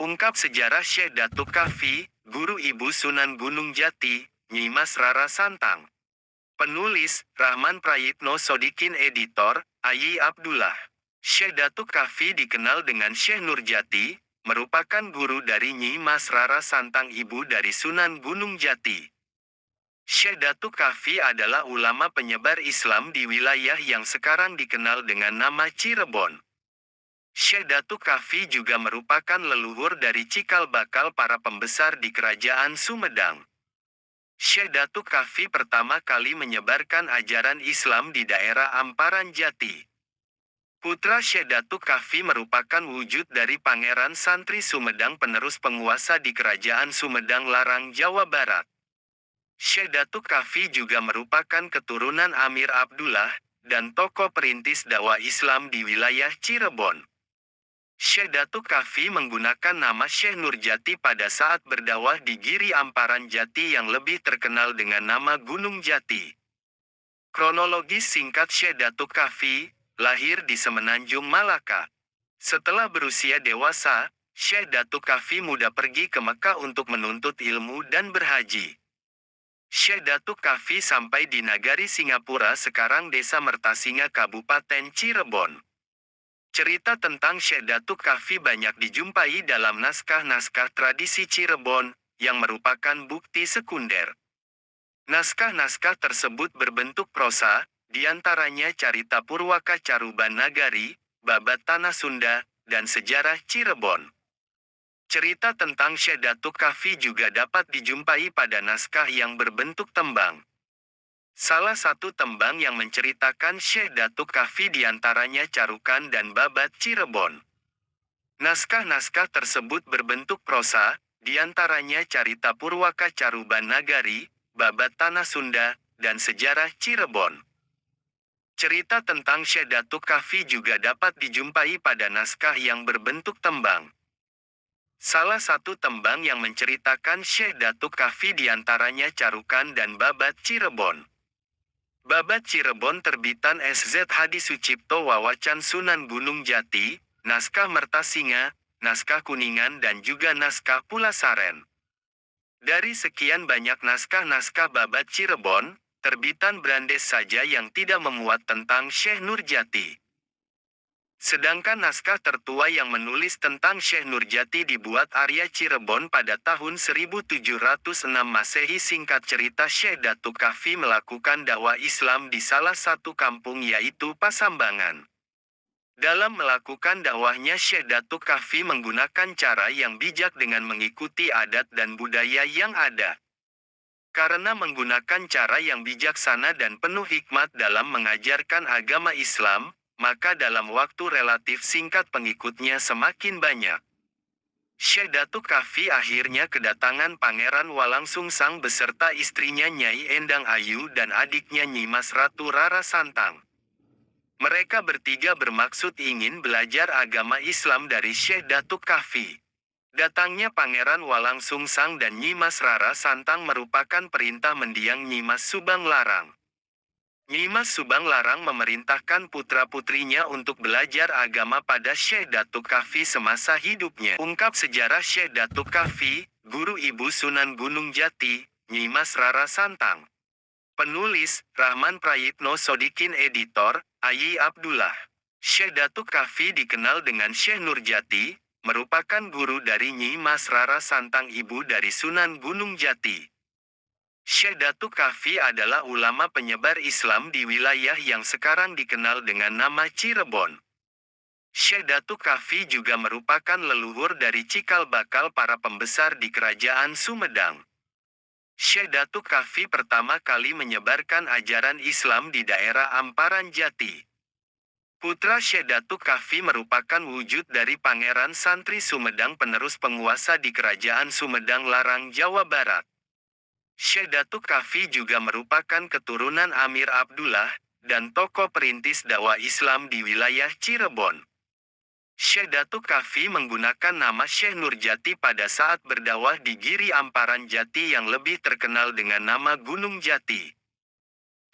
Ungkap sejarah Syekh Datuk Kahfi, Guru Ibu Sunan Gunung Jati, Nyi Mas Rara Santang. Penulis, Rahman Prayitno Sodikin. Editor, Ayi Abdullah. Syekh Datuk Kahfi dikenal dengan Syekh Nurjati, merupakan guru dari Nyi Mas Rara Santang, ibu dari Sunan Gunung Jati. Syekh Datuk Kahfi adalah ulama penyebar Islam di wilayah yang sekarang dikenal dengan nama Cirebon. Syekh Datuk Kahfi juga merupakan leluhur dari cikal bakal para pembesar di Kerajaan Sumedang. Syekh Datuk Kahfi pertama kali menyebarkan ajaran Islam di daerah Amparan Jati. Putra Syekh Datuk Kahfi merupakan wujud dari Pangeran Santri Sumedang, penerus penguasa di Kerajaan Sumedang Larang, Jawa Barat. Syekh Datuk Kahfi juga merupakan keturunan Amir Abdullah, dan tokoh perintis dakwah Islam di wilayah Cirebon. Syekh Datuk Kahfi menggunakan nama Syekh Nurjati pada saat berdakwah di Giri Amparan Jati yang lebih terkenal dengan nama Gunung Jati. Kronologis singkat Syekh Datuk Kahfi, lahir di Semenanjung Malaka. Setelah berusia dewasa, Syekh Datuk Kahfi muda pergi ke Mekah untuk menuntut ilmu dan berhaji. Syekh Datuk Kahfi sampai di Nagari Singapura, sekarang Desa Mertasinga, Kabupaten Cirebon. Cerita tentang Syekh Datuk Kahfi banyak dijumpai dalam naskah-naskah tradisi Cirebon, yang merupakan bukti sekunder. Naskah-naskah tersebut berbentuk prosa, diantaranya Carita Purwaka Caruban Nagari, Babat Tanah Sunda, dan Sejarah Cirebon. Cerita tentang Syekh Datuk Kahfi juga dapat dijumpai pada naskah yang berbentuk tembang. Salah satu tembang yang menceritakan Syekh Datuk Kahfi diantaranya Carukan dan Babat Cirebon. Naskah-naskah tersebut berbentuk prosa, diantaranya Carita Purwaka Caruban Nagari, Babat Tanah Sunda, dan Sejarah Cirebon. Cerita tentang Syekh Datuk Kahfi juga dapat dijumpai pada naskah yang berbentuk tembang. Salah satu tembang yang menceritakan Syekh Datuk Kahfi diantaranya Carukan dan Babat Cirebon. Babat Cirebon terbitan SZ Hadi Sucipto Wawacan Sunan Gunung Jati, naskah Mertasinga, naskah Kuningan dan juga naskah Pulasaren. Dari sekian banyak naskah-naskah Babat Cirebon, terbitan Brandes saja yang tidak memuat tentang Syekh Nurjati. Sedangkan naskah tertua yang menulis tentang Syekh Nurjati dibuat Arya Cirebon pada tahun 1706 Masehi. Singkat cerita, Syekh Datuk Kahfi melakukan dakwah Islam di salah satu kampung yaitu Pasambangan. Dalam melakukan dakwahnya, Syekh Datuk Kahfi menggunakan cara yang bijak dengan mengikuti adat dan budaya yang ada. Karena menggunakan cara yang bijaksana dan penuh hikmat dalam mengajarkan agama Islam, maka dalam waktu relatif singkat pengikutnya semakin banyak. Syekh Datuk Kahfi akhirnya kedatangan Pangeran Walangsungsang beserta istrinya Nyai Endang Ayu dan adiknya Nyi Mas Ratu Rara Santang. Mereka bertiga bermaksud ingin belajar agama Islam dari Syekh Datuk Kahfi. Datangnya Pangeran Walangsungsang dan Nyi Mas Rara Santang merupakan perintah mendiang Nyi Mas Subang Larang. Nyi Mas Subang Larang memerintahkan putra-putrinya untuk belajar agama pada Syekh Datuk Kahfi semasa hidupnya. Ungkap sejarah Syekh Datuk Kahfi, Guru Ibu Sunan Gunung Jati, Nyi Mas Rara Santang. Penulis, Rahman Prayitno Sodikin. Editor, Ayi Abdullah. Syekh Datuk Kahfi dikenal dengan Syekh Nurjati, merupakan guru dari Nyi Mas Rara Santang, ibu dari Sunan Gunung Jati. Syekh Datuk Kahfi adalah ulama penyebar Islam di wilayah yang sekarang dikenal dengan nama Cirebon. Syekh Datuk Kahfi juga merupakan leluhur dari cikal bakal para pembesar di Kerajaan Sumedang. Syekh Datuk Kahfi pertama kali menyebarkan ajaran Islam di daerah Amparan Jati. Putra Syekh Datuk Kahfi merupakan wujud dari Pangeran Santri Sumedang, penerus penguasa di Kerajaan Sumedang Larang, Jawa Barat. Syekh Datuk Kahfi juga merupakan keturunan Amir Abdullah, dan tokoh perintis dakwah Islam di wilayah Cirebon. Syekh Datuk Kahfi menggunakan nama Syekh Nurjati pada saat berdakwah di Giri Amparan Jati yang lebih terkenal dengan nama Gunung Jati.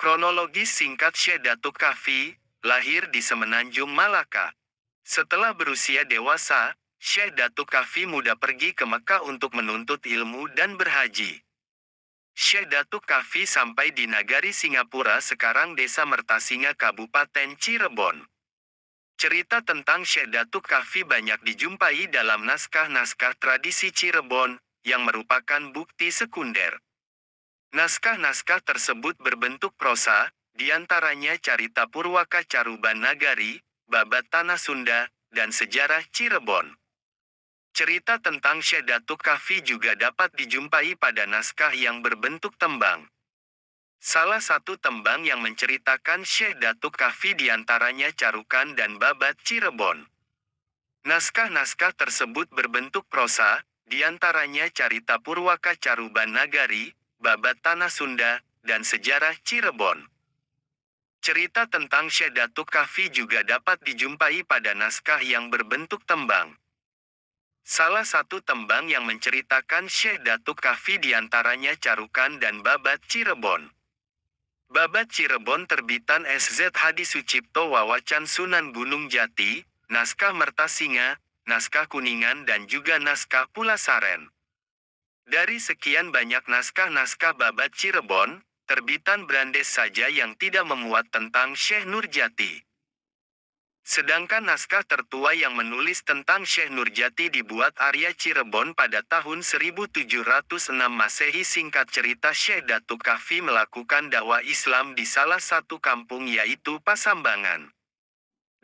Kronologis singkat Syekh Datuk Kahfi, lahir di Semenanjung Malaka. Setelah berusia dewasa, Syekh Datuk Kafi muda pergi ke Mekah untuk menuntut ilmu dan berhaji. Syekh Datuk Kafi sampai di nagari Singapura sekarang Desa Mertasinga Kabupaten Cirebon. Cerita tentang Syekh Datuk Kafi banyak dijumpai dalam naskah-naskah tradisi Cirebon, yang merupakan bukti sekunder. Naskah-naskah tersebut berbentuk prosa, diantaranya Carita Purwaka Caruban Nagari, Babat Tanah Sunda, dan Sejarah Cirebon. Cerita tentang Syekh Datuk Kafi juga dapat dijumpai pada naskah yang berbentuk tembang. Salah satu tembang yang menceritakan Syekh Datuk Kafi diantaranya Carukan dan Babat Cirebon. Naskah-naskah tersebut berbentuk prosa, diantaranya Carita Purwaka Caruban Nagari, Babat Tanah Sunda, dan Sejarah Cirebon. Cerita tentang Syekh Datuk Kafi juga dapat dijumpai pada naskah yang berbentuk tembang. Salah satu tembang yang menceritakan Syekh Datuk Kafi diantaranya Carukan dan Babat Cirebon. Babat Cirebon terbitan SZ Hadi Sucipto Wawacan Sunan Gunung Jati, naskah Mertasinga, naskah Kuningan dan juga naskah Pulasaren. Dari sekian banyak naskah-naskah Babat Cirebon, terbitan Brandes saja yang tidak memuat tentang Syekh Nurjati. Sedangkan naskah tertua yang menulis tentang Syekh Nurjati dibuat Arya Cirebon pada tahun 1706 Masehi. Singkat cerita, Syekh Datuk Kafi melakukan dakwah Islam di salah satu kampung yaitu Pasambangan.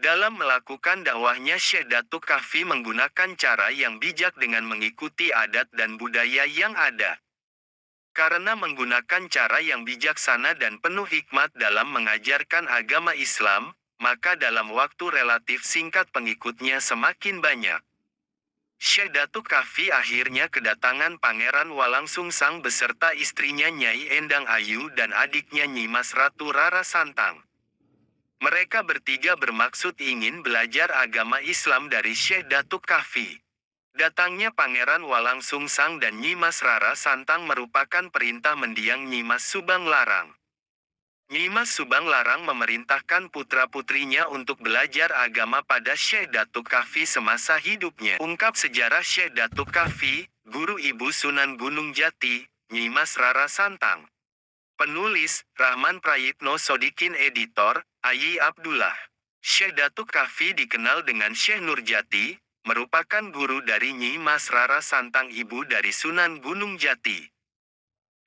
Dalam melakukan dakwahnya, Syekh Datuk Kafi menggunakan cara yang bijak dengan mengikuti adat dan budaya yang ada. Karena menggunakan cara yang bijaksana dan penuh hikmat dalam mengajarkan agama Islam, maka dalam waktu relatif singkat pengikutnya semakin banyak. Syekh Datuk Kafi akhirnya kedatangan Pangeran Walangsungsang beserta istrinya Nyai Endang Ayu dan adiknya Nyimas Ratu Rara Santang. Mereka bertiga bermaksud ingin belajar agama Islam dari Syekh Datuk Kafi. Datangnya Pangeran Walangsungsang dan Nyimas Rara Santang merupakan perintah mendiang Nyimas Subang Larang. Nyimas Subang Larang memerintahkan putra-putrinya untuk belajar agama pada Syekh Datuk Kafi semasa hidupnya. Ungkap sejarah Syekh Datuk Kafi, Guru Ibu Sunan Gunung Jati, Nyimas Rara Santang. Penulis, Rahman Prayitno Sodikin. Editor, Ayi Abdullah. Syekh Datuk Kafi dikenal dengan Syekh Nurjati, merupakan guru dari Nyimas Rara Santang, ibu dari Sunan Gunung Jati.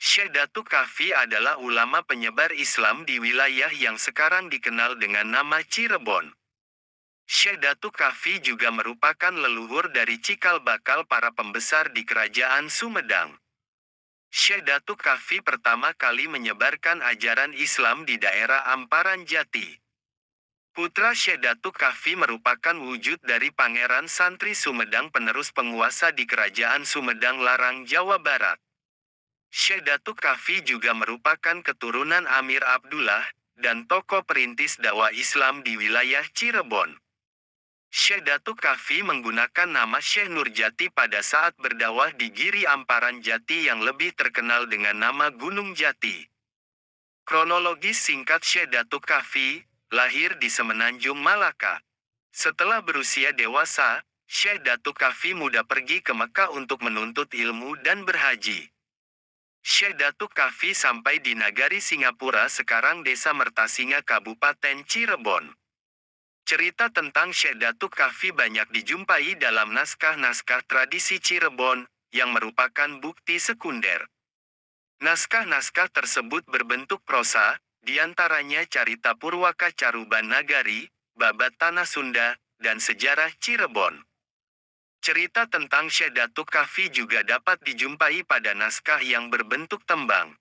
Syekh Datuk Kafi adalah ulama penyebar Islam di wilayah yang sekarang dikenal dengan nama Cirebon. Syekh Datuk Kafi juga merupakan leluhur dari cikal bakal para pembesar di Kerajaan Sumedang. Syekh Datuk Kafi pertama kali menyebarkan ajaran Islam di daerah Amparan Jati. Putra Syekh Datuk Kafi merupakan wujud dari Pangeran Santri Sumedang, penerus penguasa di Kerajaan Sumedang Larang, Jawa Barat. Syekh Datuk Kafi juga merupakan keturunan Amir Abdullah, dan tokoh perintis dakwah Islam di wilayah Cirebon. Syekh Datuk Kafi menggunakan nama Syekh Nurjati pada saat berdakwah di Giri Amparan Jati yang lebih terkenal dengan nama Gunung Jati. Kronologis singkat Syekh Datuk Kafi, lahir di Semenanjung Malaka. Setelah berusia dewasa, Syekh Datuk Kafi muda pergi ke Mekah untuk menuntut ilmu dan berhaji. Syekh Datuk Kafi sampai di nagari Singapura sekarang Desa Mertasinga Kabupaten Cirebon. Cerita tentang Syekh Datuk Kafi banyak dijumpai dalam naskah-naskah tradisi Cirebon, yang merupakan bukti sekunder. Naskah-naskah tersebut berbentuk prosa, diantaranya Carita Purwaka Caruban Nagari, Babat Tanah Sunda, dan Sejarah Cirebon. Cerita tentang Syekh Datuk Kafi juga dapat dijumpai pada naskah yang berbentuk tembang.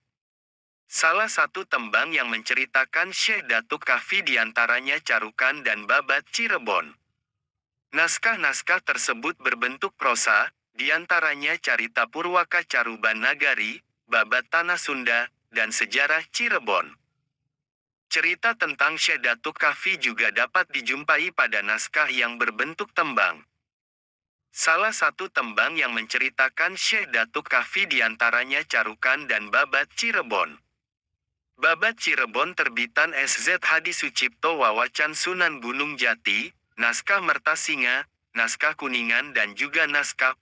Salah satu tembang yang menceritakan Syekh Datuk Kafi diantaranya Carukan dan Babat Cirebon. Naskah-naskah tersebut berbentuk prosa, diantaranya Carita Purwaka Caruban Nagari, Babat Tanah Sunda, dan Sejarah Cirebon. Cerita tentang Syekh Datuk Kafi juga dapat dijumpai pada naskah yang berbentuk tembang. Salah satu tembang yang menceritakan Syekh Datuk Kafi diantaranya Carukan dan Babat Cirebon. Babat Cirebon terbitan SZ Hadi Sucipto Wawacan Sunan Gunung Jati, naskah Mertasinga, naskah Kuningan dan juga naskah